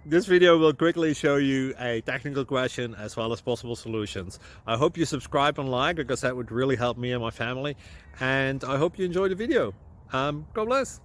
This video will quickly show you a technical question as well as possible solutions. I hope you subscribe and like, because that would really help me and my family. And I hope you enjoy the video. God bless.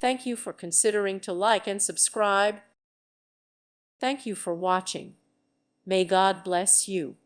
Thank you for considering to like and subscribe. Thank you for watching. May God bless you.